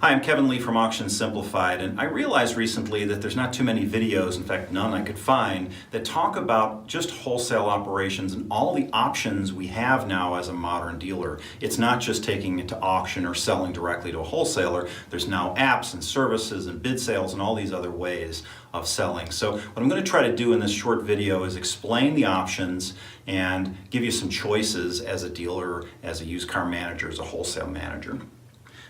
Hi, I'm Kevin Lee from Auction Simplified, and I realized recently that there's not too many videos, in fact none I could find, that talk about just wholesale operations and all the options we have now as a modern dealer. It's not just taking it to auction or selling directly to a wholesaler. There's now apps and services and bid sales and all these other ways of selling. So what I'm going to try to do in this short video is explain the options and give you some choices as a dealer, as a used car manager, as a wholesale manager.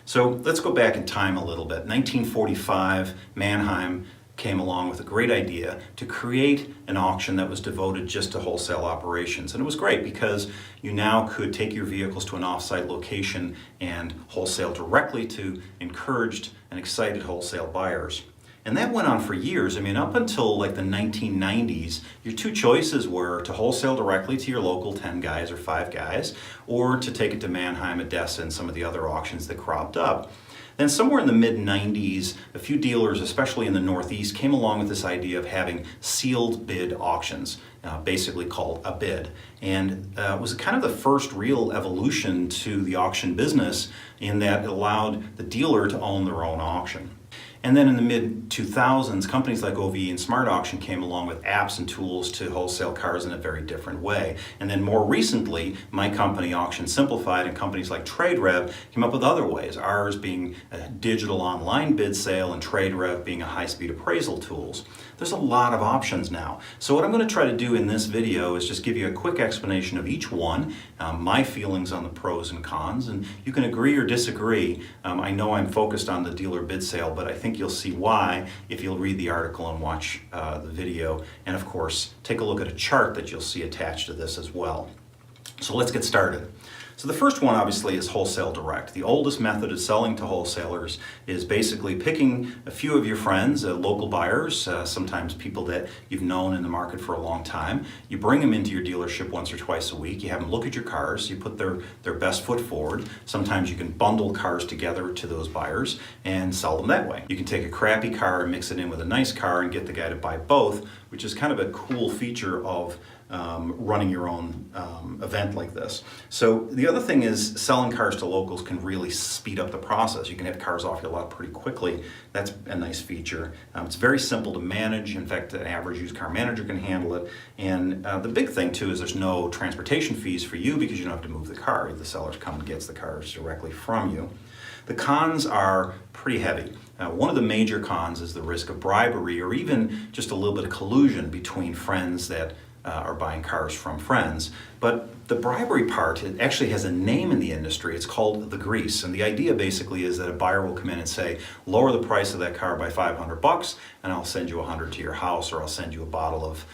So let's go back in time a little bit. 1945, Manheim came along with a great idea to create an auction that was devoted just to wholesale operations. And it was great because you now could take your vehicles to an off-site location and wholesale directly to encouraged and excited wholesale buyers. And that went on for years. I mean, up until like the 1990s, your two choices were to wholesale directly to your local 10 guys or 5 guys, or to take it to Manheim, Odessa, and some of the other auctions that cropped up. Then somewhere in the mid-90s, a few dealers, especially in the Northeast, came along with this idea of having sealed bid auctions, basically called a bid. And it was kind of the first real evolution to the auction business in that it allowed the dealer to own their own auction. And then in the mid-2000s, companies like OV and Smart Auction came along with apps and tools to wholesale cars in a very different way. And then more recently, my company, Auction Simplified, and companies like TradeRev came up with other ways, ours being a digital online bid sale and TradeRev being a high-speed appraisal tools. There's a lot of options now. So what I'm going to try to do in this video is just give you a quick explanation of each one, my feelings on the pros and cons, and you can agree or disagree. I know I'm focused on the dealer bid sale, but I think you'll see why if you'll read the article and watch the video, and of course take a look at a chart that you'll see attached to this as well. So let's get started. So the first one obviously is Wholesale Direct. The oldest method of selling to wholesalers is basically picking a few of your friends, local buyers, sometimes people that you've known in the market for a long time. You bring them into your dealership once or twice a week. You have them look at your cars. You put their best foot forward. Sometimes you can bundle cars together to those buyers and sell them that way. You can take a crappy car and mix it in with a nice car and get the guy to buy both, which is kind of a cool feature of running your own event like this. So the other thing is selling cars to locals can really speed up the process. You can have cars off your lot pretty quickly. That's a nice feature. It's very simple to manage. In fact, an average used car manager can handle it. And the big thing too is there's no transportation fees for you because you don't have to move the car. The sellers come and gets the cars directly from you. The cons are pretty heavy. One of the major cons is the risk of bribery or even just a little bit of collusion between friends that are buying cars from friends. But the bribery part, it actually has a name in the industry. It's called the grease. And the idea basically is that a buyer will come in and say, lower the price of that car by $500 and I'll send you $100 to your house, or I'll send you a bottle of,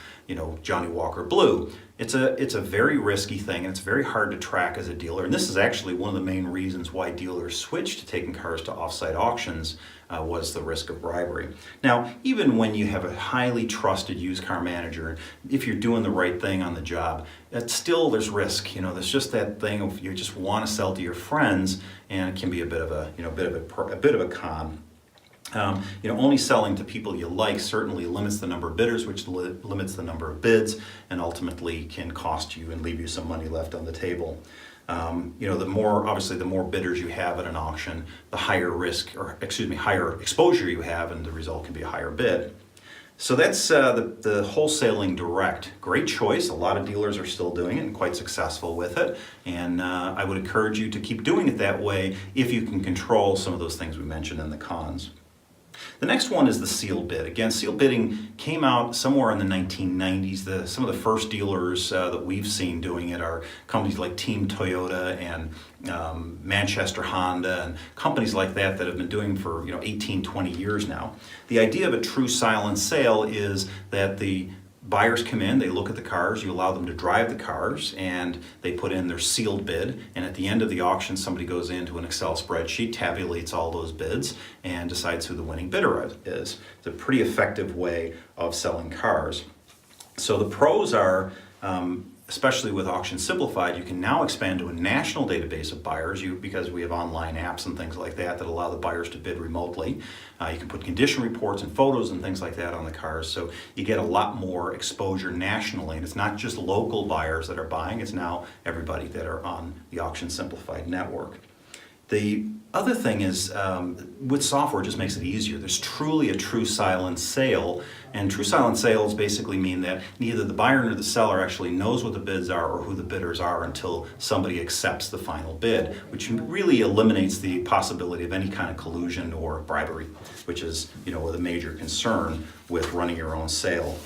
Johnny Walker Blue. It's a very risky thing, and it's very hard to track as a dealer. And this is actually one of the main reasons why dealers switched to taking cars to off-site auctions was the risk of bribery. Now, even when you have a highly trusted used car manager, if you're doing the right thing on the job, still there's risk. There's just that thing of you just want to sell to your friends, and it can be a bit of a con. Only selling to people you like certainly limits the number of bidders, which limits the number of bids, and ultimately can cost you and leave you some money left on the table. The more bidders you have at an auction, the higher higher exposure you have, and the result can be a higher bid. So that's the wholesaling direct. Great choice. A lot of dealers are still doing it and quite successful with it. And I would encourage you to keep doing it that way if you can control some of those things we mentioned in the cons. The next one is the sealed bid. Again, sealed bidding came out somewhere in the 1990s. Some of the first dealers that we've seen doing it are companies like Team Toyota and Manchester Honda and companies like that have been doing for 18, 20 years now. The idea of a true silent sale is that the buyers come in, they look at the cars, you allow them to drive the cars, and they put in their sealed bid, and at the end of the auction somebody goes into an Excel spreadsheet, tabulates all those bids, and decides who the winning bidder is. It's a pretty effective way of selling cars. So the pros are, especially with Auction Simplified, you can now expand to a national database of buyers because we have online apps and things like that allow the buyers to bid remotely. You can put condition reports and photos and things like that on the cars, so you get a lot more exposure nationally, and it's not just local buyers that are buying, it's now everybody that are on the Auction Simplified network. The Other thing is, with software, it just makes it easier. There's truly a true silent sale, and true silent sales basically mean that neither the buyer nor the seller actually knows what the bids are or who the bidders are until somebody accepts the final bid, which really eliminates the possibility of any kind of collusion or bribery, which is, a major concern with running your own sale.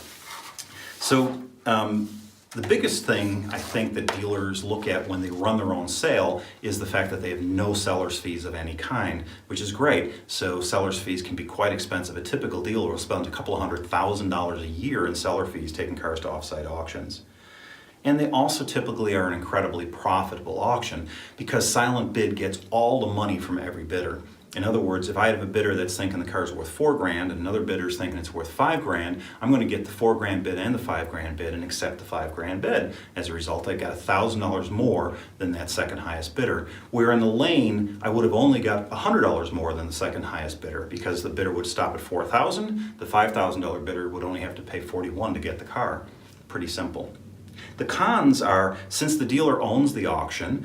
So, the biggest thing I think that dealers look at when they run their own sale is the fact that they have no seller's fees of any kind, which is great. So seller's fees can be quite expensive. A typical dealer will spend a couple of $100,000 a year in seller fees taking cars to offsite auctions. And they also typically are an incredibly profitable auction because silent bid gets all the money from every bidder. In other words, if I have a bidder that's thinking the car's worth $4,000 and another bidder's thinking it's worth $5,000, I'm going to get the $4,000 bid and the $5,000 bid and accept the $5,000 bid. As a result, I got $1,000 more than that second highest bidder. Where in the lane, I would have only got $100 more than the second highest bidder because the bidder would stop at $4,000. The $5,000 bidder would only have to pay $41 to get the car. Pretty simple. The cons are, since the dealer owns the auction,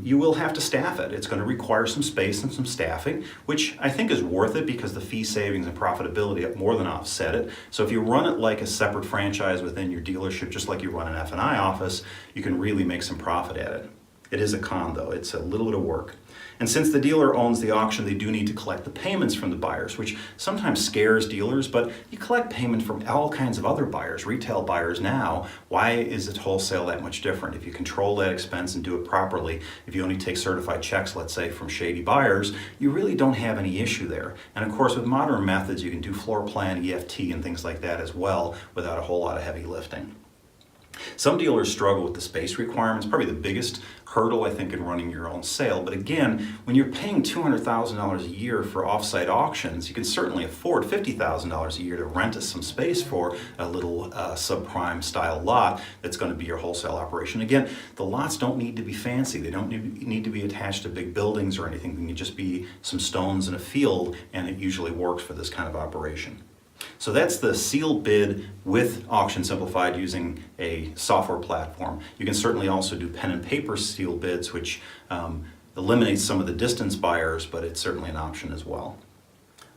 you will have to staff it. It's going to require some space and some staffing, which I think is worth it because the fee savings and profitability have more than offset it. So if you run it like a separate franchise within your dealership, just like you run an F&I office, you can really make some profit at it. It is a con though, it's a little bit of work. And since the dealer owns the auction, they do need to collect the payments from the buyers, which sometimes scares dealers, but you collect payment from all kinds of other buyers, retail buyers now. Why is it wholesale that much different? If you control that expense and do it properly, if you only take certified checks, let's say, from shady buyers, you really don't have any issue there. And of course, with modern methods, you can do floor plan, EFT, and things like that as well without a whole lot of heavy lifting. Some dealers struggle with the space requirements, probably the biggest hurdle, I think, in running your own sale. But again, when you're paying $200,000 a year for offsite auctions, you can certainly afford $50,000 a year to rent us some space for a little subprime style lot that's going to be your wholesale operation. Again, the lots don't need to be fancy. They don't need to be attached to big buildings or anything. They can just be some stones in a field, and it usually works for this kind of operation. So that's the sealed bid with Auction Simplified using a software platform. You can certainly also do pen and paper sealed bids, which eliminates some of the distance buyers, but it's certainly an option as well.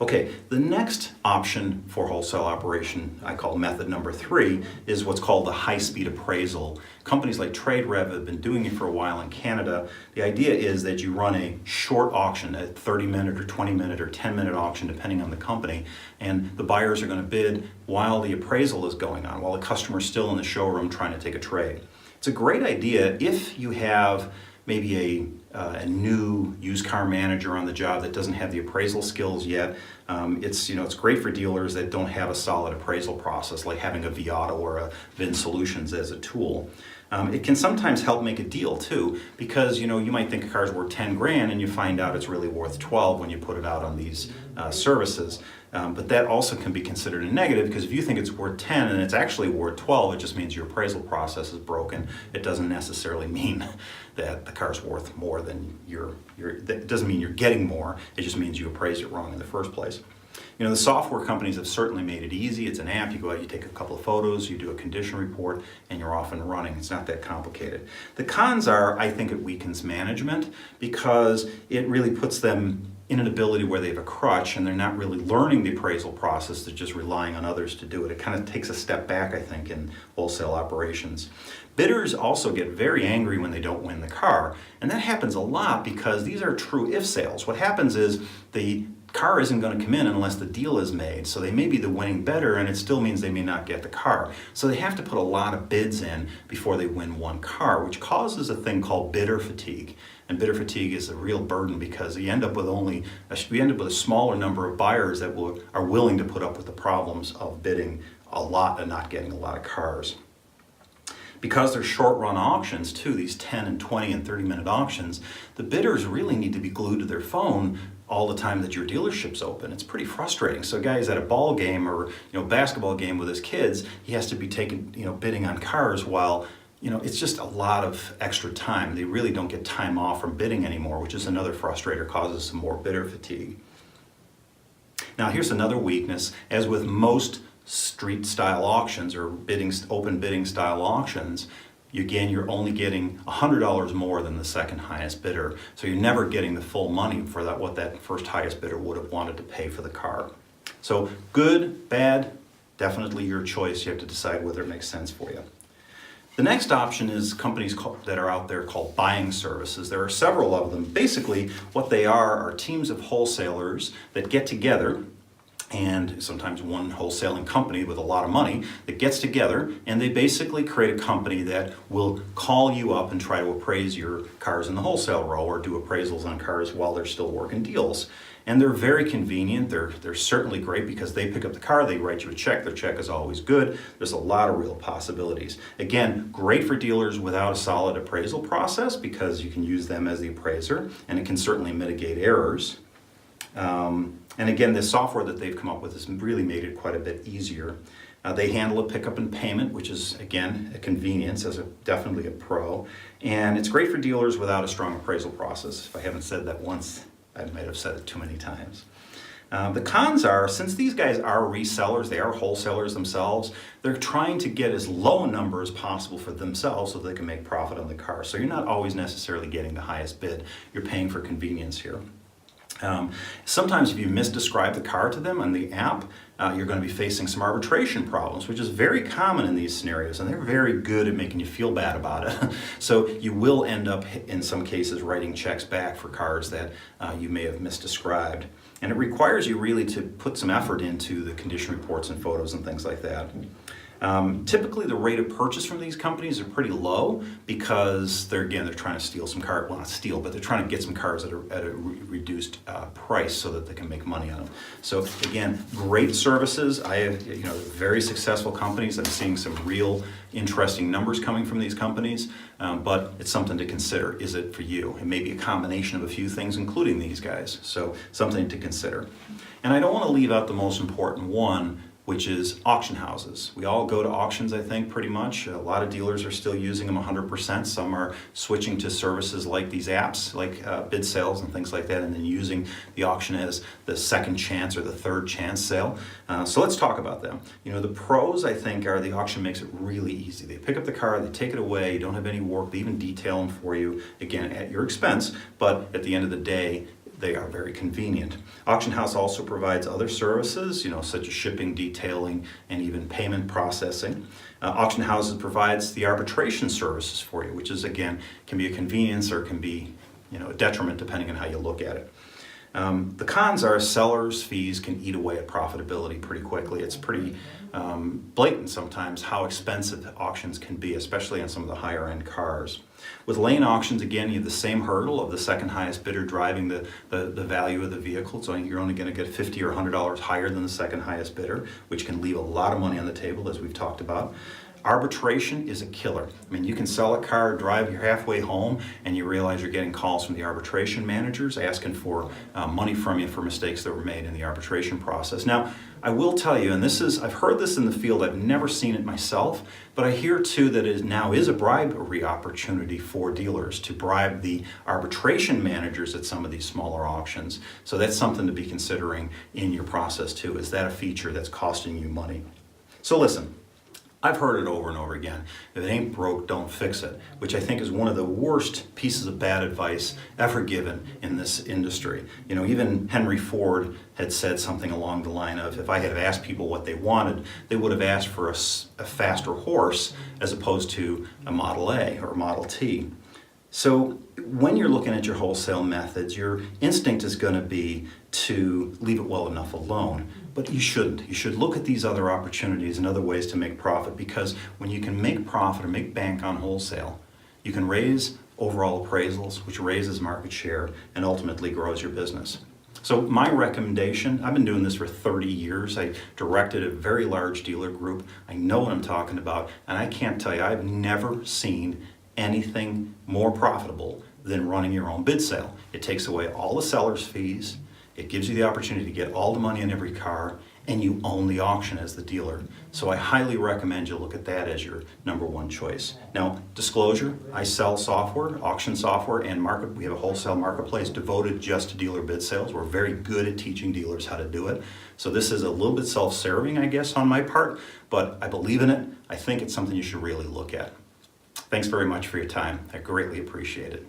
Okay, the next option for wholesale operation, I call method number 3, is what's called the high-speed appraisal. Companies like TradeRev have been doing it for a while in Canada. The idea is that you run a short auction, a 30-minute or 20-minute or 10-minute auction, depending on the company, and the buyers are going to bid while the appraisal is going on, while the customer's still in the showroom trying to take a trade. It's a great idea if you have maybe a new used car manager on the job that doesn't have the appraisal skills yet. It's great for dealers that don't have a solid appraisal process, like having a Viato or a Vin Solutions as a tool. It can sometimes help make a deal too, because you might think a car's worth 10 grand and you find out it's really worth 12 when you put it out on these services. But that also can be considered a negative, because if you think it's worth 10 and it's actually worth 12, it just means your appraisal process is broken. It doesn't necessarily mean that the car's worth more than that doesn't mean you're getting more. It just means you appraised it wrong in the first place. The software companies have certainly made it easy. It's an app. You go out, you take a couple of photos, you do a condition report, and you're off and running. It's not that complicated. The cons are, I think it weakens management because it really puts them in an ability where they have a crutch and they're not really learning the appraisal process. They're just relying on others to do it. It kind of takes a step back, I think, in wholesale operations. Bidders also get very angry when they don't win the car, and that happens a lot because these are true if sales. What happens is the car isn't going to come in unless the deal is made. So they may be the winning bidder, and it still means they may not get the car. So they have to put a lot of bids in before they win one car, which causes a thing called bidder fatigue. And bidder fatigue is a real burden because we end up with a smaller number of buyers that are willing to put up with the problems of bidding a lot and not getting a lot of cars. Because they're short-run auctions too, these 10 and 20 and 30-minute auctions, the bidders really need to be glued to their phone all the time that your dealership's open. It's pretty frustrating. So a guy's at a ball game or basketball game with his kids, he has to be bidding on cars while it's just a lot of extra time. They really don't get time off from bidding anymore, which is another frustrator, causes some more bidder fatigue. Now here's another weakness. As with most street style auctions or open bidding style auctions, again, you're only getting $100 more than the second highest bidder. So you're never getting the full money for that, what that first highest bidder would have wanted to pay for the car. So good, bad, definitely your choice. You have to decide whether it makes sense for you. The next option is companies that are out there called buying services. There are several of them. Basically, what they are teams of wholesalers that get together, and sometimes one wholesaling company with a lot of money that gets together, and they basically create a company that will call you up and try to appraise your cars in the wholesale row or do appraisals on cars while they're still working deals. And they're very convenient. They're certainly great because they pick up the car, they write you a check. Their check is always good. There's a lot of real possibilities. Again, great for dealers without a solid appraisal process because you can use them as the appraiser, and it can certainly mitigate errors. And again, the software that they've come up with has really made it quite a bit easier. They handle a pickup and payment, which is, again, a convenience, definitely a pro. And it's great for dealers without a strong appraisal process. If I haven't said that once, I might have said it too many times. The cons are, since these guys are resellers, they are wholesalers themselves, they're trying to get as low a number as possible for themselves so they can make profit on the car. So you're not always necessarily getting the highest bid. You're paying for convenience here. Sometimes if you misdescribe the car to them on the app, you're going to be facing some arbitration problems, which is very common in these scenarios, and they're very good at making you feel bad about it. So you will end up, in some cases, writing checks back for cars that you may have misdescribed. And it requires you really to put some effort into the condition reports and photos and things like that. Typically the rate of purchase from these companies are pretty low because they're trying to steal some cars, well not steal, but they're trying to get some cars at a reduced price so that they can make money on them. So again, great services. I have very successful companies. I'm seeing some real interesting numbers coming from these companies, but it's something to consider. Is it for you? It may be a combination of a few things, including these guys. So something to consider. And I don't want to leave out the most important one, which is auction houses. We all go to auctions, I think, pretty much. A lot of dealers are still using them 100%. Some are switching to services like these apps, like bid sales and things like that, and then using the auction as the second chance or the third chance sale. So let's talk about them. The pros, I think, are the auction makes it really easy. They pick up the car, they take it away, you don't have any work, they even detail them for you, again, at your expense, but at the end of the day, they are very convenient. Auction House also provides other services, such as shipping, detailing, and even payment processing. Auction Houses provides the arbitration services for you, which is, again, can be a convenience or can be, a detriment depending on how you look at it. The cons are sellers' fees can eat away at profitability pretty quickly. It's pretty blatant sometimes how expensive auctions can be, especially on some of the higher end cars. With lane auctions, again, you have the same hurdle of the second highest bidder driving the value of the vehicle. So you're only going to get $50 or $100 higher than the second highest bidder, which can leave a lot of money on the table, as we've talked about. Arbitration is a killer. I mean, you can sell a car, drive, you're halfway home, and you realize you're getting calls from the arbitration managers asking for money from you for mistakes that were made in the arbitration process. Now, I will tell you, and I've heard this in the field, I've never seen it myself, but I hear too that it now is a bribery opportunity for dealers to bribe the arbitration managers at some of these smaller auctions. So that's something to be considering in your process too. Is that a feature that's costing you money? So listen. I've heard it over and over again. If it ain't broke, don't fix it, which I think is one of the worst pieces of bad advice ever given in this industry. Even Henry Ford had said something along the line of, if I had asked people what they wanted, they would have asked for a faster horse as opposed to a Model A or a Model T. So when you're looking at your wholesale methods, your instinct is going to be to leave it well enough alone. But you shouldn't. You should look at these other opportunities and other ways to make profit, because when you can make profit or make bank on wholesale, you can raise overall appraisals, which raises market share and ultimately grows your business. So my recommendation, I've been doing this for 30 years. I directed a very large dealer group. I know what I'm talking about, and I can't tell you, I've never seen anything more profitable than running your own bid sale. It takes away all the seller's fees. It gives you the opportunity to get all the money in every car, and you own the auction as the dealer. So I highly recommend you look at that as your number one choice. Now, disclosure, I sell software, auction software, and we have a wholesale marketplace devoted just to dealer bid sales. We're very good at teaching dealers how to do it. So this is a little bit self-serving, I guess, on my part, but I believe in it. I think it's something you should really look at. Thanks very much for your time. I greatly appreciate it.